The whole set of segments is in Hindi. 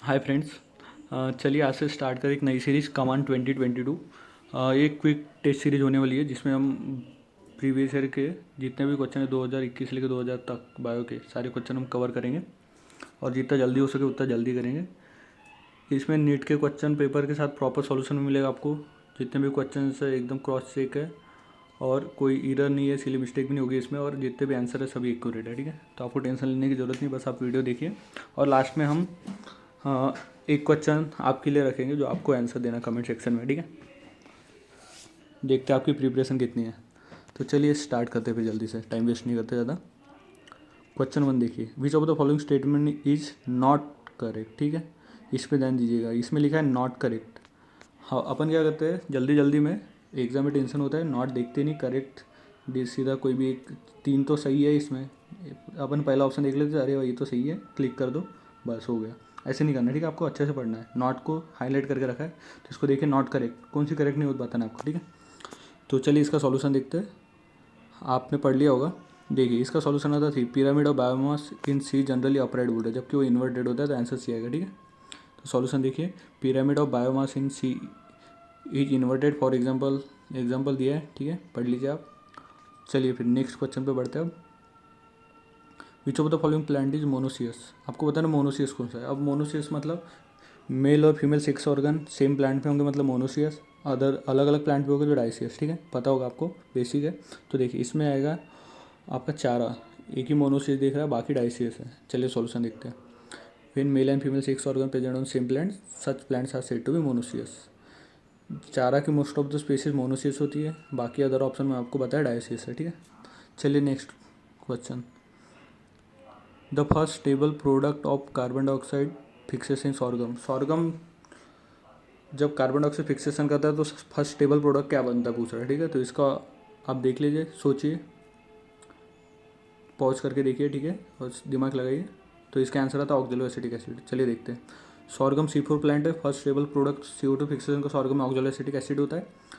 Hi friends. चलिए आज से स्टार्ट करें एक नई सीरीज़ कमांड 2022। ये क्विक टेस्ट सीरीज होने वाली है जिसमें हम प्रीवियस ईयर के जितने भी क्वेश्चन है 2021 से लेकर 2000 तक बायो के सारे क्वेश्चन हम कवर करेंगे और जितना जल्दी हो सके उतना जल्दी करेंगे। इसमें नीट के क्वेश्चन पेपर के साथ प्रॉपर सॉल्यूशन मिलेगा आपको। जितने भी क्वेश्चन है एकदम क्रॉस चेक है और कोई एरर नहीं है, सिली मिस्टेक भी नहीं होगी इसमें, और जितने भी आंसर है सभी एक्यूरेट है। ठीक है, तो आपको टेंशन लेने की ज़रूरत नहीं, बस आप वीडियो देखिए और लास्ट में हम एक क्वेश्चन आपके लिए रखेंगे जो आपको आंसर देना कमेंट सेक्शन में। ठीक है, देखते हैं आपकी प्रिपरेशन कितनी है। तो चलिए स्टार्ट करते हैं फिर जल्दी से, टाइम वेस्ट नहीं करते ज़्यादा। क्वेश्चन 1 देखिए, which of the following statement is not correct. ठीक है, इस पर ध्यान दीजिएगा, इसमें लिखा है नॉट करेक्ट। हाँ, अपन क्या करते हैं जल्दी जल्दी में, एग्जाम में टेंशन होता है, नॉट देखते नहीं, करेक्ट सीधा कोई भी एक 3 तो सही है इसमें, अपन पहला ऑप्शन देख लेते, अरे भाई ये तो सही है, क्लिक कर दो, बस हो गया। ऐसे नहीं करना, ठीक है, आपको अच्छे से पढ़ना है। नॉट को हाईलाइट करके रखा है तो इसको देखिए, नॉट करेक्ट, कौन सी करेक्ट नहीं होता बताना आपको। ठीक है, तो चलिए इसका सॉल्यूशन देखते हैं। आपने पढ़ लिया होगा, देखिए इसका सॉल्यूशन आता थी pyramid of biomass in sea generally upright बोलते हैं, जबकि वो इन्वर्टेड होता है तो आंसर सी आएगा। ठीक है, तो सॉल्यूशन देखिए, pyramid of biomass in sea is inverted for example दिया है। ठीक है, पढ़ लीजिए आप। चलिए फिर नेक्स्ट क्वेश्चन पे बढ़ते हैं अब। Which of the following plant is monoecious. आपको बताना मोनोसियस कौन सा है। अब मोनोसियस मतलब मेल और female sex organ same plant पे होंगे, मतलब मोनोसियस। अदर अलग अलग प्लांट पे होगा तो डाइसियस। ठीक है, पता होगा आपको, बेसिक है। तो देखिए इसमें आएगा आपका चारा, एक ही मोनोसियस दिख रहा है, बाकी डाइसियस है। चलिए सॉल्यूशन देखते हैं। When male and female sex organ present on same plant such plants are said to be monoecious. Chara की most of the species monoecious होती है, बाकी अदर ऑप्शन में आपको बताया डाइसियस है। ठीक है, चलिए next question. The first stable product of carbon dioxide fixation sorghum. Sorghum जब कार्बन डाइऑक्साइड फिक्सेशन करता है तो फर्स्ट स्टेबल प्रोडक्ट क्या बनता है पूछ रहा है। ठीक है, तो इसका आप देख लीजिए, सोचिए, पॉज करके देखिए। ठीक है, और दिमाग लगाइए। तो इसका आंसर आता है ऑक्जेलो एसिटिक एसिड। चलिए देखते हैं। सॉर्गम C4 प्लांट है, first stable product CO2 fixation का सॉर्गम में ऑक्जेलो एसिटिक एसिड होता है।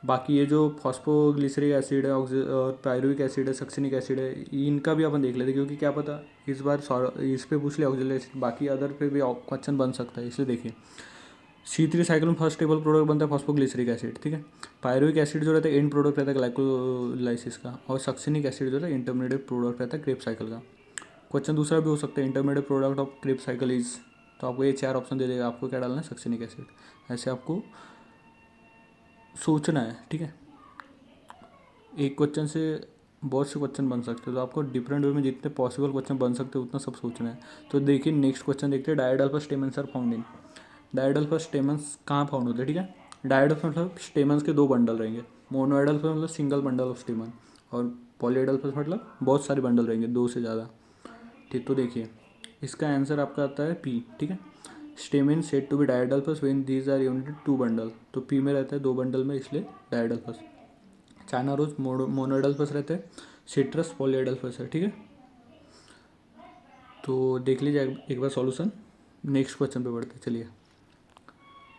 बाकी ये जो फॉस्फोग्लिसरिक एसिड है और पायरुविक एसिड है, सक्सिनिक एसिड है, इनका भी अपन देख लेते हैं, क्योंकि क्या पता इस बार इस पे पूछ लिया ऑक्जेलो एसिड, बाकी अदर पे भी क्वेश्चन बन सकता है, इसलिए देखिए। C3 साइकिल में फर्स्ट स्टेबल प्रोडक्ट बनता है फॉस्फोग्लिसरिक एसिड। ठीक है, पायरुविक एसिड जो रहता है एंड प्रोडक्ट रहता है ग्लाइकोलाइसिस का, और सक्सिनिक एसिड जो है इंटरमीडिएट प्रोडक्ट रहता है क्रेब साइकिल का। क्वेश्चन दूसरा भी हो सकता है, intermediate product of Krebs cycle is, तो आपको ये 4 ऑप्शन दे देगा, आपको क्या डालना है, सक्सिनिक एसिड। ऐसे आपको सोचना है। ठीक है, एक क्वेश्चन से बहुत से क्वेश्चन बन सकते हैं, तो आपको डिफरेंट वे में जितने पॉसिबल क्वेश्चन बन सकते हैं उतना सब सोचना है। तो देखिए नेक्स्ट क्वेश्चन देखते हैं। Diadelphous stamens are found in. Diadelphous stamens कहाँ फाउंड होते हैं। ठीक है, डायडल्फस मतलब स्टेमन्स के 2 बंडल रहेंगे। मोनोएडल्फस मतलब सिंगल बंडल ऑफ स्टेमन, और पॉलीएडल्फस मतलब बहुत सारे बंडल रहेंगे, 2 से ज़्यादा। ठीक, तो देखिए इसका आंसर आपका आता है पी। ठीक है, stamen said to be diadelphous when these are united 2 bundle, तो पी में रहता है 2 बंडल में, इसलिए डायडल्फस। चाइना रोज मोनोएडल्फस रहते हैं, सिट्रस पॉलीएडल्फस है। ठीक है, तो देख लीजिए एक बार सॉल्यूशन। नेक्स्ट क्वेश्चन पे बढ़ते हैं, चलिए।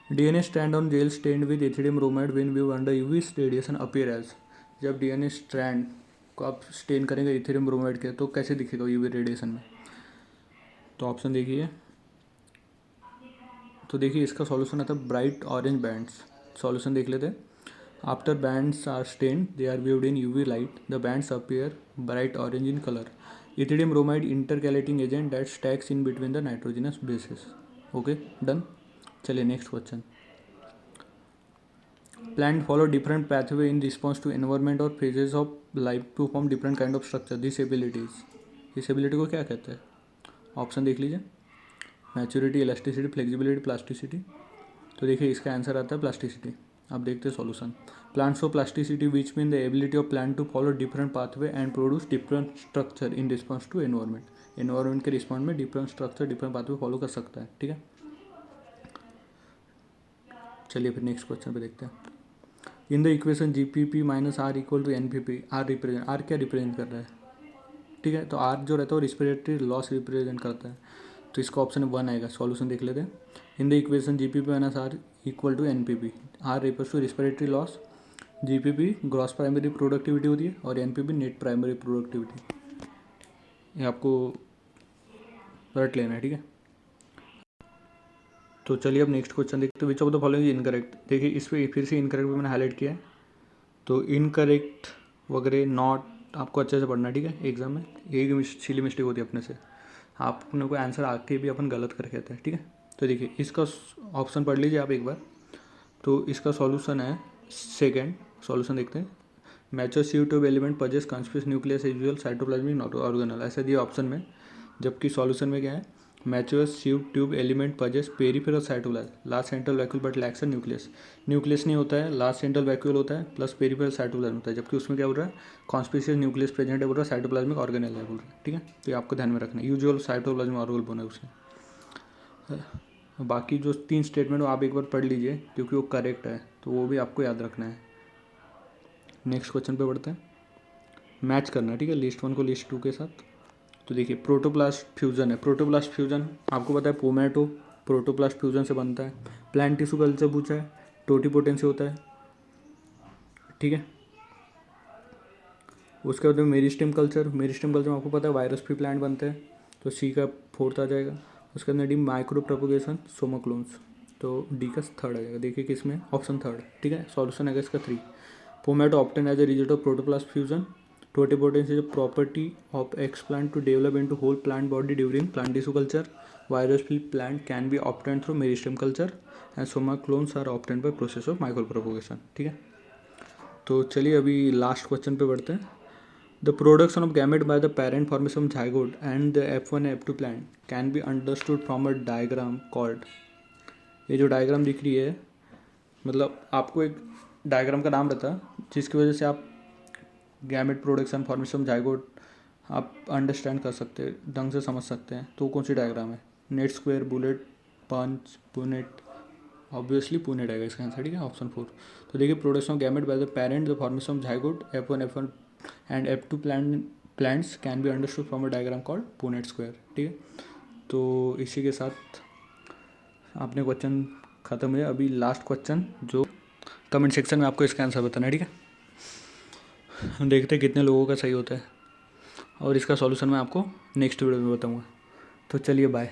DNA strand on gel stained with ethidium bromide when view under UV radiation appear as. जब DNA स्ट्रैंड को आप स्टेन करेंगे एथिडियम ब्रोमाइड के, तो कैसे दिखेगा यूवी रेडिएशन में। तो ऑप्शन देखिए, तो देखिए इसका सॉल्यूशन आता है ब्राइट ऑरेंज बैंड्स। सॉल्यूशन देख लेते हैं। After bands are stained they are viewed in UV light, the bands appear bright orange in color. Ethidium bromide intercalating agent that stacks in between the nitrogenous bases. Okay, done. चलिए next question. Plant follow different pathway in response to environment or phases of life to form different kind of structure. These abilities, इस एबिलिटी को क्या कहते हैं। ऑप्शन देख लीजिए, मैच्योरिटी, इलास्टिसिटी, फ्लेक्सिबिलिटी, प्लास्टिसिटी। तो देखिए इसका आंसर आता है प्लास्टिसिटी। अब देखते हैं solution. Plant show plasticity which mean the ability of plant to follow different pathway and produce different structure in response to environment. Environment के रिस्पॉन्स में different structure, different pathway follow कर सकता है। ठीक है, चलिए फिर नेक्स्ट क्वेश्चन पे देखते हैं। In the equation GPP minus R equal to NPP, R represent, R क्या रिप्रेजेंट कर रहा है। ठीक है, तो आर जो रहता है वो रिस्पिरेटरी लॉस रिप्रेजेंट करता है, तो इसका ऑप्शन 1 आएगा। सॉल्यूशन देख लेते हैं। In the equation GPP minus R equal to NPP, R refers to respiratory loss, GPP gross primary productivity होती है, और NPP नेट प्राइमरी प्रोडक्टिविटी। ये आपको रट लेना है। ठीक है, तो चलिए अब नेक्स्ट क्वेश्चन देखते हैं। Which of the following is incorrect. देखिए इस पर फिर से इनकरेक्ट भी मैंने हाईलाइट किया है, तो इनकरेक्ट वगैरह नॉट आपको अच्छे से पढ़ना है, ठीक है। एग्जाम में यही सिली मिस्टेक होती है अपने से, आपने को आंसर आके भी अपन गलत करके आते हैं, ठीक है। तो देखिए इसका ऑप्शन पढ़ लीजिए आप एक बार। तो इसका सॉल्यूशन है सेकेंड। सॉल्यूशन देखते हैं। Mature sieve tube element possess conspicuous nucleus as usual cytoplasmic not organelle, ऐसा दिया ऑप्शन में। जबकि सॉल्यूशन में क्या है, mature sieve tube element possess peripheral cytoplasm last central vacuole but lacks nucleus. Nucleus नहीं होता है, लास्ट सेंट्रल वैक्यूल होता है प्लस पेरिफेरल साइटोप्लाज्म होता है। जबकि उसमें क्या बोल रहा है, कॉन्स्पिशियस न्यूक्लियस प्रेजेंट है बोल रहा है, साइटोप्लाज्मिक ऑर्गेनल है बोल रहा है, ठीक है। तो ये आपको ध्यान में रखना है, यूजुअल साइटोप्लाज्मिक ऑर्गेनल बोला है उसने। बाकी जो 3 स्टेटमेंट वो आप एक बार पढ़ लीजिए क्योंकि वो करेक्ट है, तो वो भी आपको याद रखना है। नेक्स्ट क्वेश्चन पे बढ़ते हैं। मैच करना है, ठीक है, लिस्ट 1 को लिस्ट 2 के साथ। तो देखिए प्रोटोप्लास्ट फ्यूजन है। प्रोटोप्लास्ट फ्यूजन आपको पता है पोमैटो प्रोटोप्लास्ट फ्यूजन से बनता है। प्लांट टिश्यू कल्चर पूछा है, टोटीपोटेंट से होता है, ठीक है। उसके बाद मेरिस्टेम कल्चर। मेरिस्टेम कल्चर में आपको पता है वायरस फ्री प्लांट बनते हैं, तो सी का 4th आ जाएगा। उसके अंदर डी माइक्रो प्रोपोगेशन सोमोक्लोन्स, तो डी का 3rd आ जाएगा। देखिए किसमें, ऑप्शन 3rd, ठीक है। सॉल्यूशन है इसका 3। Pomato obtain as a result of protoplast fusion. Totipotence is a property of explant to develop into whole plant body during plant tissue culture. Virus free plant can be obtain through meristem culture and somaclones are obtain by process of micro propagation, ठीक है। तो चलिए अभी लास्ट क्वेश्चन पे बढ़ते हैं। The production of gamete by the parent formation of zygote and the F1 F2 plant can be understood from a diagram called। ये जो डायग्राम दिख रही है, मतलब आपको एक डायग्राम का नाम रहता है जिसकी वजह से आप गैमेट प्रोडक्शन फॉर्मेशन जाइगोट आप अंडरस्टैंड कर सकते हैं, ढंग से समझ सकते हैं। तो कौन सी डायग्राम है, नेट स्क्वायर, बुलेट, पंच, पुनेट। ऑब्वियसली पुनेट आएगा इसका आंसर, ठीक है, ऑप्शन 4। तो देखिए production of gamete by the parent the formation of zygote F1 and F2 plants can be understood from a diagram called Punnett square, ठीक है। तो इसी के साथ आपने क्वेश्चन खत्म है। अभी लास्ट क्वेश्चन जो कमेंट सेक्शन में आपको इसका आंसर बताना है, ठीक है। देखते हैं कितने लोगों का सही होता है, और इसका सॉल्यूशन मैं आपको नेक्स्ट वीडियो में बताऊंगा। तो चलिए बाय।